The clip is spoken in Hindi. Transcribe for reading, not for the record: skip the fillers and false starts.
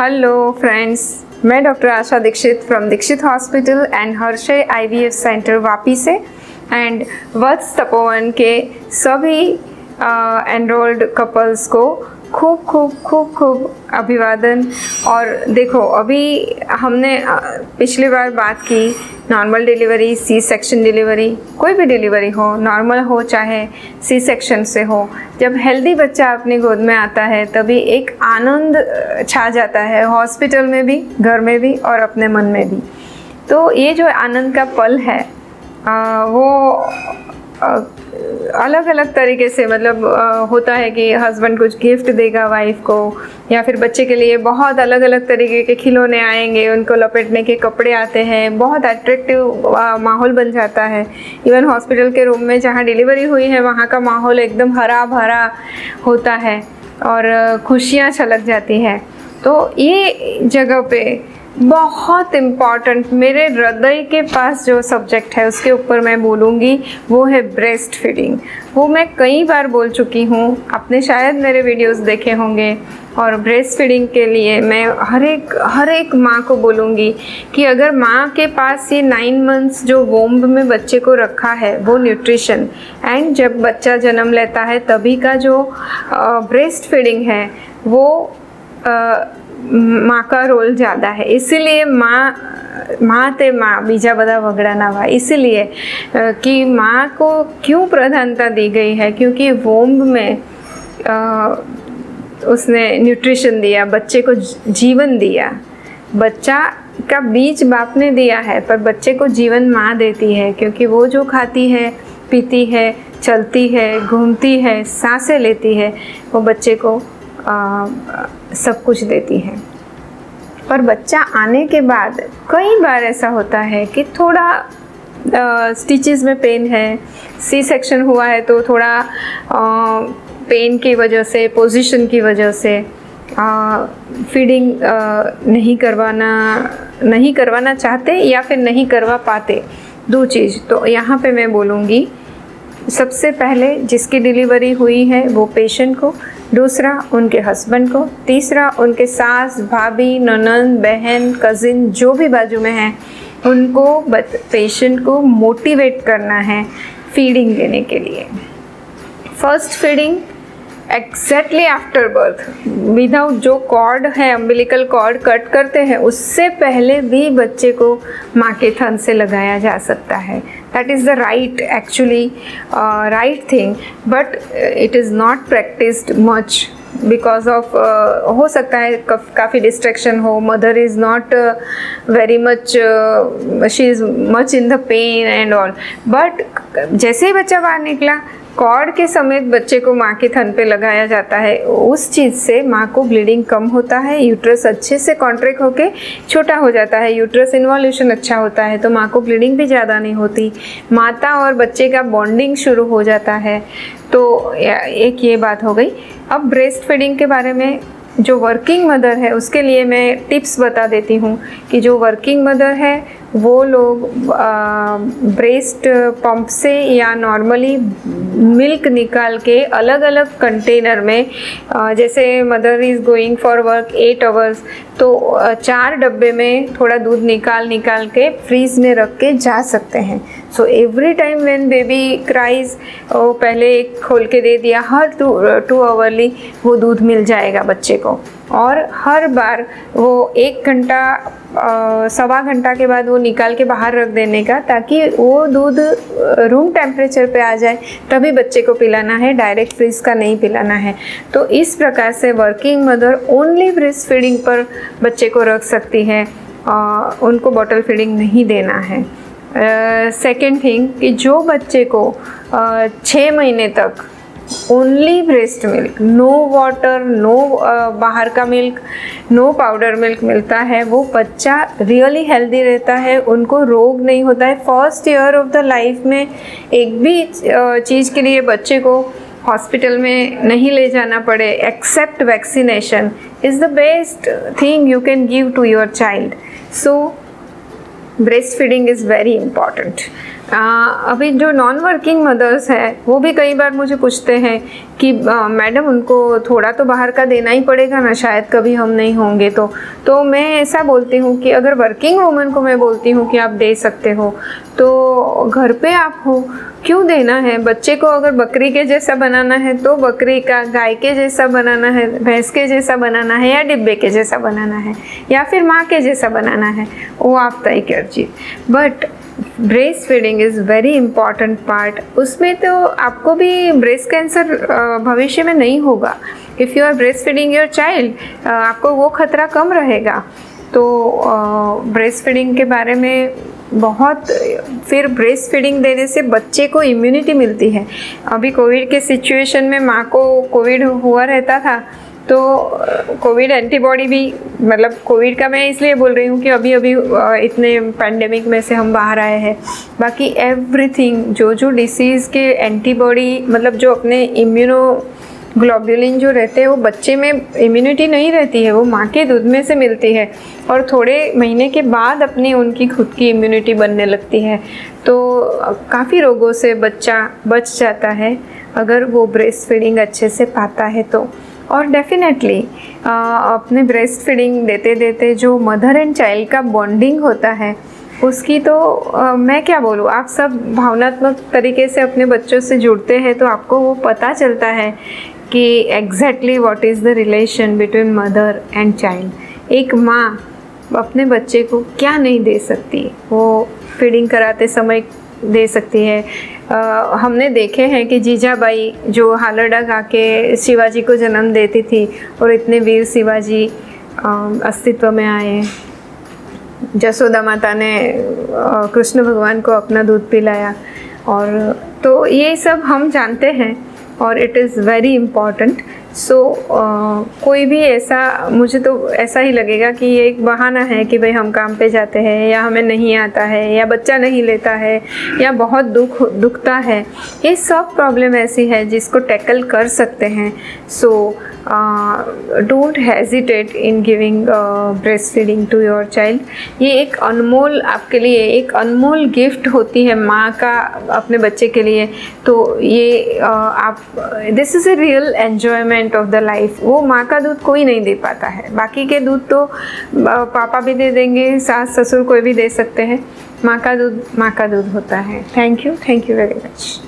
हेलो फ्रेंड्स, मैं doctor Asha Dikshit from Dikshit hospital and Harshay IVF centre Vapi से। एंड वत्स तपोवन के सभी एनरोल्ड कपल्स को खूब खूब खूब खूब अभिवादन। और देखो, अभी हमने पिछली बार बात की normal delivery, C section delivery, कोई भी डिलीवरी हो, नॉर्मल हो चाहे सी सेक्शन से हो, जब हेल्दी बच्चा अपनी गोद में आता है तभी एक आनंद छा जाता है, हॉस्पिटल में भी, घर में भी और अपने मन में भी। तो ये जो आनंद का पल है वो अलग अलग तरीके से मतलब होता है कि हस्बैंड कुछ गिफ्ट देगा वाइफ को, या फिर बच्चे के लिए बहुत अलग अलग तरीके के खिलौने आएंगे, उनको लपेटने के कपड़े आते हैं, बहुत अट्रैक्टिव माहौल बन जाता है। इवन हॉस्पिटल के रूम में जहाँ डिलीवरी हुई है वहाँ का माहौल एकदम हरा भरा होता है और खुशियाँ छलक जाती है। तो ये जगह पे बहुत इम्पॉर्टेंट मेरे हृदय के पास जो सब्जेक्ट है उसके ऊपर मैं बोलूँगी, वो है ब्रेस्ट फीडिंग। वो मैं कई बार बोल चुकी हूँ, आपने शायद मेरे वीडियोस देखे होंगे। और ब्रेस्ट फीडिंग के लिए मैं हर एक माँ को बोलूँगी कि अगर माँ के पास ये 9 मंथ्स जो वोम्ब में बच्चे को रखा है वो न्यूट्रिशन, एंड जब बच्चा जन्म लेता है तभी का जो ब्रेस्ट फीडिंग है वो माँ का रोल ज़्यादा है। इसीलिए माँ ते माँ बीजा बदा वगड़ा ना हुआ, इसीलिए कि माँ को क्यों प्रधानता दी गई है, क्योंकि वोम्ब में उसने न्यूट्रिशन दिया, बच्चे को जीवन दिया। बच्चा का बीज बाप ने दिया है पर बच्चे को जीवन माँ देती है, क्योंकि वो जो खाती है, पीती है, चलती है, घूमती है, सांसें लेती है, वो बच्चे को सब कुछ देती है। पर बच्चा आने के बाद कई बार ऐसा होता है कि थोड़ा स्टिचेस में पेन है, सी सेक्शन हुआ है तो थोड़ा पेन की वजह से, पोजीशन की वजह से फीडिंग नहीं करवाना चाहते या फिर नहीं करवा पाते। दो चीज़ तो यहाँ पे मैं बोलूँगी, सबसे पहले जिसकी डिलीवरी हुई है वो पेशेंट को, दूसरा उनके हस्बैंड को, तीसरा उनके सास, भाभी, ननंद, बहन, कज़िन जो भी बाजू में हैं उनको पेशेंट को मोटिवेट करना है फीडिंग देने के लिए। First feeding exactly after birth, without जो कॉर्ड है, अम्बिलिकल कॉर्ड कट करते हैं उससे पहले भी बच्चे को माँ के थन से लगाया जा सकता है। That is the right thing, but it is not practised much because of हो सकता है काफ़ी डिस्ट्रैक्शन हो, mother is not very much, she is much in the pain and all. But जैसे ही बच्चा बाहर निकला, कॉर्ड के समेत बच्चे को माँ के थन पे लगाया जाता है, उस चीज़ से माँ को ब्लीडिंग कम होता है, यूट्रस अच्छे से कॉन्ट्रैक्ट होके छोटा हो जाता है, यूट्रस इन्वॉल्यूशन अच्छा होता है, तो माँ को ब्लीडिंग भी ज़्यादा नहीं होती, माता और बच्चे का बॉन्डिंग शुरू हो जाता है। तो एक ये बात हो गई। अब ब्रेस्ट फीडिंग के बारे में जो वर्किंग मदर है उसके लिए मैं टिप्स बता देती हूँ कि जो वर्किंग मदर है वो लोग ब्रेस्ट पंप से या नॉर्मली मिल्क निकाल के अलग अलग कंटेनर में, जैसे mother is going for work 8 hours, तो 4 डब्बे में थोड़ा दूध निकाल के फ्रीज में रख के जा सकते हैं। So every time when baby cries, वो पहले एक खोल के दे दिया, हर 2 आवरली वो दूध मिल जाएगा बच्चे को। और हर बार वो 1 घंटा 1.25 घंटा के बाद वो निकाल के बाहर रख देने का, ताकि वो दूध रूम टेम्परेचर पे आ जाए, तभी बच्चे को पिलाना है, डायरेक्ट फ्रीज का नहीं पिलाना है। तो इस प्रकार से working mother only breast feeding पर बच्चे को रख सकती है, उनको बॉटल फीडिंग नहीं देना है। सेकेंड थिंग कि जो बच्चे को 6 महीने तक only breast milk, no water, no बाहर का मिल्क, नो पाउडर मिल्क मिलता है, वो बच्चा रियली हेल्दी रहता है, उनको रोग नहीं होता है। First year of the life में एक भी चीज़ के लिए बच्चे को हॉस्पिटल में नहीं ले जाना पड़े except vaccination is the best thing you can give to your child. So breast feeding is very important. अभी जो नॉन वर्किंग मदर्स हैं वो भी कई बार मुझे पूछते हैं कि मैडम उनको थोड़ा तो बाहर का देना ही पड़ेगा ना, शायद कभी हम नहीं होंगे तो मैं ऐसा बोलती हूँ कि अगर वर्किंग वूमन को मैं बोलती हूँ कि आप दे सकते हो तो घर पे आप हो, क्यों देना है। बच्चे को अगर बकरी के जैसा बनाना है तो बकरी का, गाय के जैसा बनाना है, भैंस के जैसा बनाना है, या डिब्बे के जैसा बनाना है, या फिर माँ के जैसा बनाना है, वो आप तय कीजिए। But breast feeding is very important part. उसमें तो आपको भी ब्रेस्ट कैंसर भविष्य में नहीं होगा। If you are breast feeding your child, आपको वो खतरा कम रहेगा। तो ब्रेस्ट फीडिंग के बारे में बहुत, फिर ब्रेस्ट फीडिंग देने से बच्चे को इम्यूनिटी मिलती है। अभी कोविड के सिचुएशन में माँ को कोविड हुआ रहता था तो कोविड एंटीबॉडी भी, मतलब कोविड का मैं इसलिए बोल रही हूँ कि अभी अभी इतने पैंडेमिक में से हम बाहर आए हैं, बाकी एवरीथिंग जो डिसीज़ के एंटीबॉडी, मतलब जो अपने इम्यूनोग्लोबुलिन जो रहते हैं वो बच्चे में इम्यूनिटी नहीं रहती है, वो माँ के दूध में से मिलती है और थोड़े महीने के बाद अपनी उनकी खुद की इम्यूनिटी बनने लगती है। तो काफ़ी रोगों से बच्चा बच जाता है अगर वो ब्रेस्ट फीडिंग अच्छे से पाता है तो। और डेफिनेटली अपने ब्रेस्ट फीडिंग देते देते जो मदर एंड चाइल्ड का बॉन्डिंग होता है उसकी तो मैं क्या बोलूँ, आप सब भावनात्मक तरीके से अपने बच्चों से जुड़ते हैं तो आपको वो पता चलता है कि exactly what is the relation between mother and child. एक माँ अपने बच्चे को क्या नहीं दे सकती, वो फीडिंग कराते समय दे सकती है। हमने देखे हैं कि जीजाबाई जो हालरडा गा के शिवाजी को जन्म देती थी और इतने वीर शिवाजी अस्तित्व में आए। जसोदा माता ने कृष्ण भगवान को अपना दूध पिलाया, और तो ये सब हम जानते हैं और इट इज़ वेरी इम्पॉर्टेंट। सो कोई भी ऐसा, मुझे तो ऐसा ही लगेगा कि ये एक बहाना है कि भाई हम काम पे जाते हैं या हमें नहीं आता है या बच्चा नहीं लेता है या बहुत दुखता है, ये सब प्रॉब्लम ऐसी है जिसको टैकल कर सकते हैं। So don't hesitate in giving breast feeding to your child. ये एक अनमोल, आपके लिए एक अनमोल गिफ्ट होती है माँ का अपने बच्चे के लिए। तो ये आप, this is a real enjoyment of the life. वो माँ का दूध कोई नहीं दे पाता है, बाकी के दूध तो पापा भी दे देंगे, सास ससुर कोई भी दे सकते हैं, माँ का दूध होता है। Thank you very much.